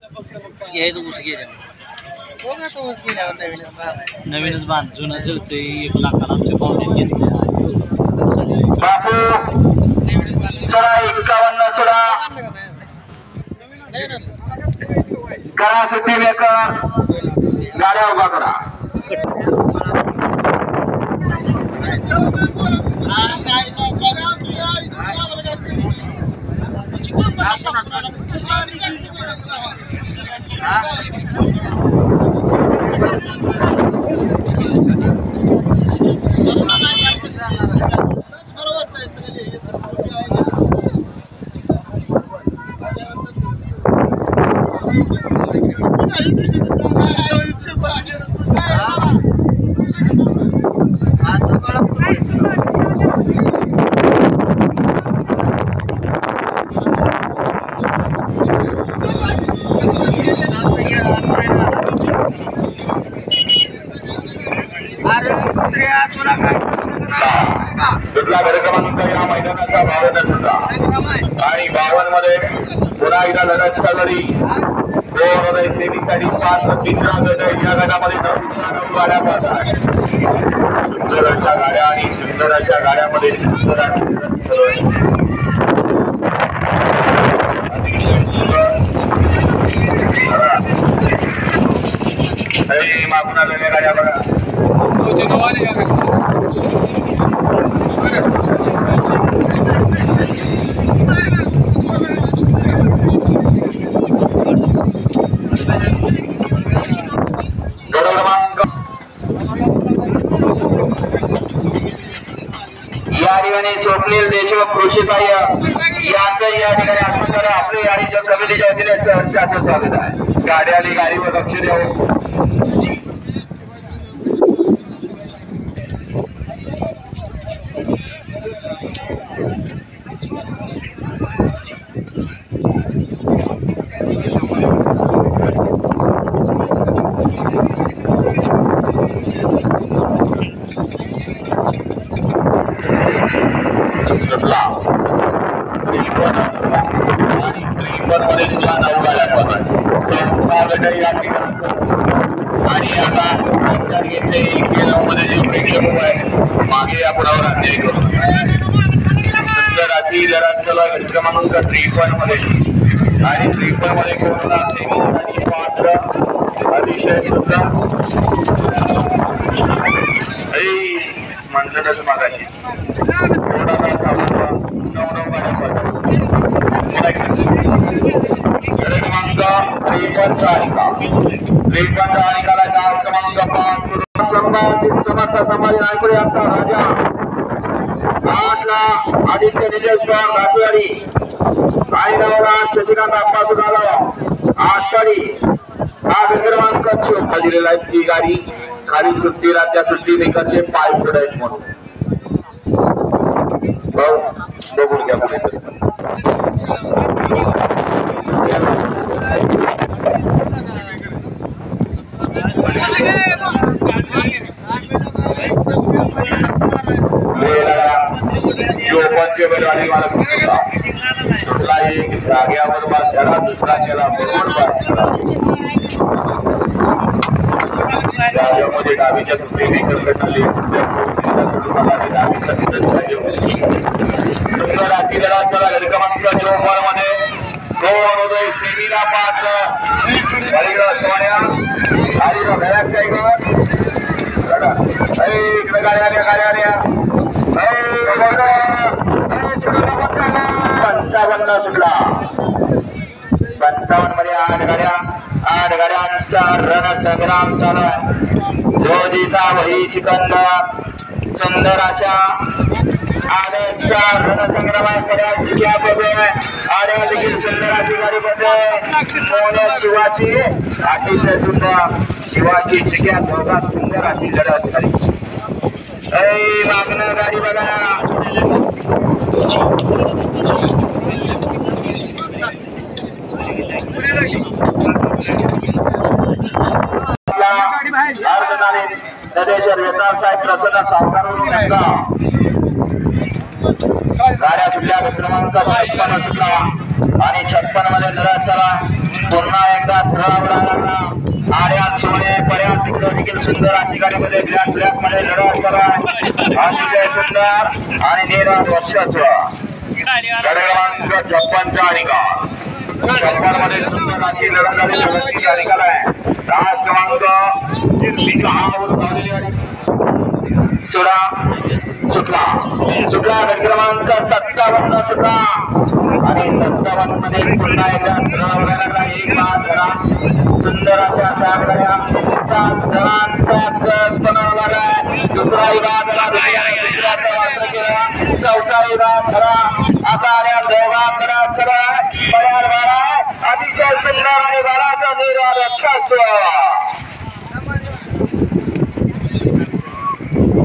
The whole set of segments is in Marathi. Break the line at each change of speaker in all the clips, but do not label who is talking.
घ्यायचं ऊस गेल्या नवीनच बांध जुनं जळते 1 लाखाला आमच्या पाहुण्यात घेतले
बापू चला 51 चला करा सुट्टी मेकर गाड्या उभा करा दुसरा गड क्रमांक या मैदानाचा 52 सुद्धा आणि 52 मध्ये पुन्हा एकदा लढत चालली 2023 तिसरा गट या गटामध्ये 9 गाड्या पडतात सुंदर अशा गाड्या आणि सुंदर अशा गाड्यामध्ये सुंदर मागून आलेल्या गाड्या बघा या ठिकाणी स्वप्नील देशमुख कृषी सहाय्य यांचं या ठिकाणी आत्महत्या आपले गाडीच्या समितीच्या वतीने सहर्ष असं स्वागत आहे गाडी आली गाडीवर लक्ष द्यावं आणि आता लक्षात घेतले मध्ये जे प्रेक्षक आहे मागे या पुढावर अन्याय करू सुंदर अशी लढत चला क्रमांक 53 मध्ये आणि 53 मध्ये कोरोना आणि पात्र अतिशय सुंदर म्हणलंच मागाशी संभाजी नायकुडे यांचा राजा 8 ला आदित्य निलेश पवार घाटवाडी आणि 9 ला शशिकांत अप्पा सुधाला 8 कडे हा क्रमांक 14 दिलेला आहे ती गाडी खाली सुट्टी राज्या सुट्टी मेकरचे पाय पुढे आहेत म्हणून बघून घ्या पुढे एक जाग्यावर बाद झाला दुसरा केला जाग्यामध्ये डावीच्या सुट्टी मेकर झाली सुंदर अशी लढा चला क्रमांक 54 मध्ये 2 उदय सेमीला 5 सोन्या आणि गाड्या 55 सुटला 55 मध्ये 8 गाड्यांचा रणसंग्राम चालू आहे जो जिता वही सिकंदर सुंदर अशा आड्याचा रणसंग्राम आहे आड्या देखील सुंदर अशी गाडी बघते शिवाची अतिशय सुंदर शिवाची चिक्या दोघात सुंदर अशी लढत झाली मागणं गाडी बघा नदेश्वर येतात साहेब प्रसन्न सावकार गाड्या सुटल्या क्रमांक 56 सुटला आणि 56 मध्ये लढत चला पुन्हा एकदा थोडा लागला आर्या सोने पर्यंत तिकडे देखील सुंदर अशी गाडीमध्ये ब्लॅक मध्ये लढत चला अतिशय सुंदर आणि निराश वर्चस्व गाडी क्रमांक 56 चा निकाल 56 मध्ये सुंदर अशी लढत झाली निकाल आहे तास क्रमांक 6 वर धावलेली गाडी सुटला गट क्रमांक 57 सुटला आणि 57 मध्ये पुन्हा एकदा एक बाद झाला सुंदर अशा 7 गाड्या 7 जणांचा कस बनवला आहे दुसरा विभाग झाला दुसऱ्याचा वापर केला चौथा विभाग झाला आता या दोघात लढत चला बऱ्याच बारा अतिशय सुंदर आणि बाळाचा निर्धार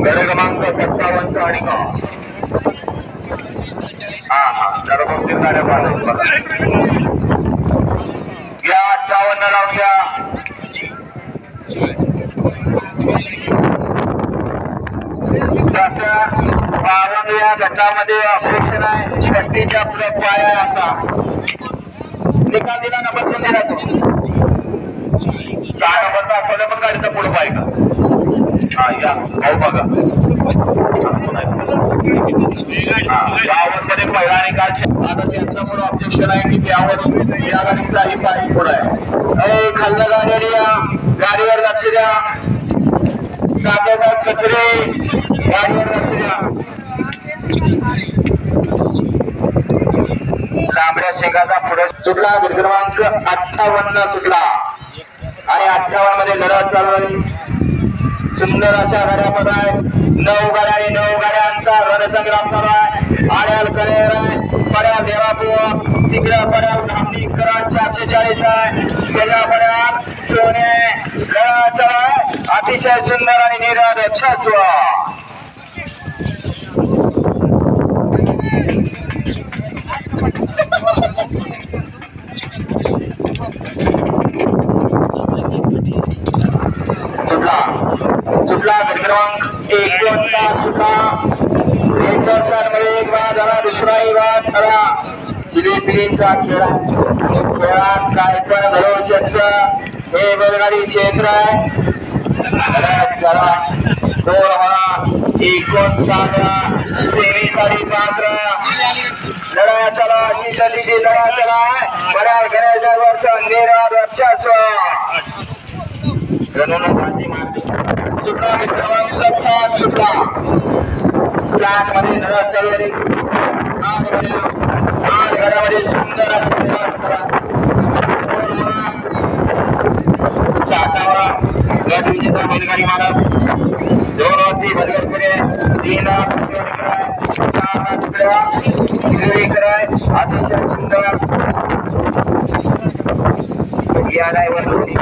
गड क्रमांक 57 चा निकाल सर्व गाड्या पाहतो या 58 लावून घ्या या गटामध्ये ऑपरेशन आहे शक्तीच्या पुढे पाया असा निकाल दिला ना बदलून दिला तो 6 नंबरचा असलेला पण गाडीचा पुढे पाय का या भाऊ बघा 52 मध्ये पहिला निकाल आता त्यांचा पुढे ऑब्जेक्शन आहे की त्यावर या गाडीचाही पाय पुढे आहे खाल्लं गाडीवर लक्ष द्या काचेचा कचरे गाडीवर लक्ष द्या लांबड्या शेंगाचा पुढे सुटला क्रमांक 58 सुटला आणि 58 मध्ये लढत चालू झाली सुंदर अशा गाड्या पद आहे 9 गाड्या आणि 9 गाड्यांचा रणसंग्राम चालू आहे आड्याल कलेर आहे पड्याल देवापूर तिकडे पड्याल धामणीकरण 440 आहे त्याच्या पड्याल सोने लढत चालू आहे अतिशय सुंदर आणि निराळ छाचव सुटला गट क्रमांक 59 सुटला 59 मध्ये एक बाद झाला दुसराही बाद झाला चिलीपिलीचा खेळात काय पण घडवू शकतं हे बैलगाडी क्षेत्र आहे झाला 2 होणार 59 सेवेसाठी पात्र लढा चला निसर्गीची लढा चला बऱ्याच घराच्यावरचा निराळ वर्चस्व सुटला क्रमांक 7 सुटला 7 मध्ये लढत चालू झाली 8 घरामध्ये सुंदर बैलगाडी मालक 2 वरती बदलकडे 3 अतिशय सुंदर या ड्रायव्हर